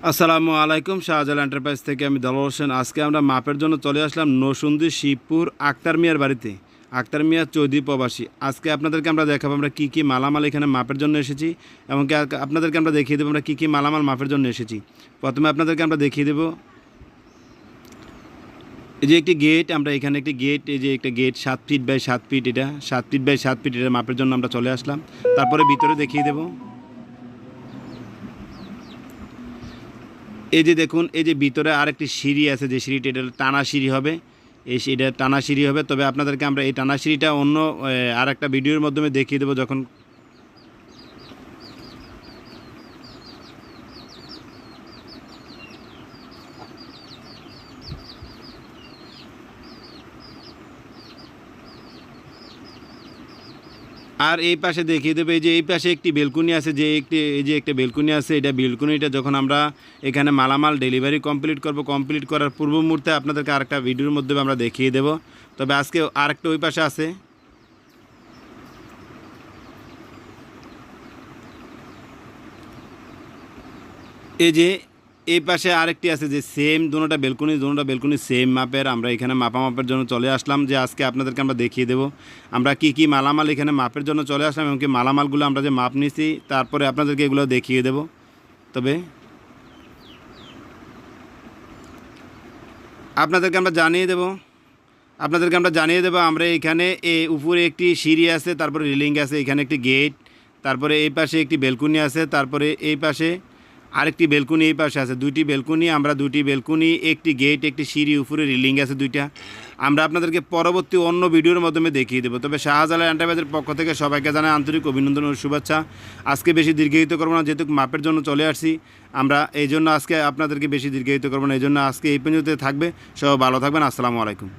আসসালামু আলাইকুম। শাহজালাল এন্টারপ্রাইজ থেকে আমি দেলোয়ার হোসেন। আজকে আমরা মাপের জন্য চলে আসলাম নরসিংদী শিবপুর আক্তার মিয়ার বাড়িতে। আক্তার মিয়া চৌধুরী প্রবাসী। আজকে আপনাদেরকে আমরা দেখাবো আমরা কী কী মালামাল এখানে মাপের জন্য এসেছি এবং আপনাদেরকে আমরা দেখিয়ে দেবো আমরা কী কী মালামাল মাপের জন্য এসেছি। প্রথমে আপনাদেরকে আমরা দেখিয়ে দেবো এই যে একটি গেট, আমরা এখানে একটি গেট, এই যে একটা গেট 7 ফিট বাই 7 ফিট, এটা 7 ফিট বাই 7 ফিট, এটা মাপের জন্য আমরা চলে আসলাম। তারপরে ভিতরে দেখিয়ে দেবো এই যে দেখুন, এই যে ভিতরে আরেকটি সিঁড়ি আছে, যে সিঁড়িটা এটা টানা সিঁড়ি হবে, এটা টানা সিঁড়ি হবে। তবে আপনাদেরকে আমরা এই টানা সিঁড়িটা অন্য আর একটা ভিডিওর মাধ্যমে দেখিয়ে দেবো যখন। আর এই পাশে দেখিয়ে দেবে এই যে এই পাশে একটি বেলকুনি আছে, এই যে একটা বেলকুনি আছে, এটা বেলকুনিটা যখন আমরা এখানে মালামাল ডেলিভারি কমপ্লিট করার পূর্ব মুহূর্তে আপনাদেরকে আরেকটা ভিডিওর মধ্যে আমরা দেখিয়ে দেব। তবে আজকে আরেকটা ওই পাশে আছে, এই যে এই পাশে আরেকটি আছে, যে সেম দুটোটা বেলকুনি সেম মাপের। আমরা এখানে মাপের জন্য চলে আসলাম, যে আজকে আপনাদেরকে আমরা দেখিয়ে দেব আমরা কি কি মালামাল এখানে মাপের জন্য চলে আসলাম এবং কি মালামালগুলো আমরা যে মাপ নিছি তারপরে আপনাদেরকে এগুলো দেখিয়ে দেব। তবে আপনাদেরকে আমরা জানিয়ে দেব আমরা এখানে উপরে একটি সিঁড়ি আছে, তারপরে রেলিং আছে, এখানে একটি গেট, তারপরে এই পাশে একটি বেলকুনি আছে, তারপরে এই পাশে আরেকটি বেলকুনি, এই পাশে আছে দুইটি বেলকুনি। আমরা দুইটি বেলকুনি, একটি গেট, একটি সিঁড়ি, উপরে রিলিং আছে দুইটা, আমরা আপনাদেরকে পরবর্তী অন্য ভিডিওর মাধ্যমে দেখিয়ে দেবো। তবে শাহজালাল এন্টারপ্রাইজের পক্ষ থেকে সবাইকে জানাই আন্তরিক অভিনন্দন ও শুভেচ্ছা। আজকে বেশি দীর্ঘায়িত করবো না, যেহেতু মাপের জন্য চলে আসছি আমরা, এই জন্য আজকে আপনাদেরকে বেশি দীর্ঘায়িত করবো না, এই জন্য আজকে এই পর্যন্ত থাকবে। সবাই ভালো থাকবেন। আসসালামু আলাইকুম।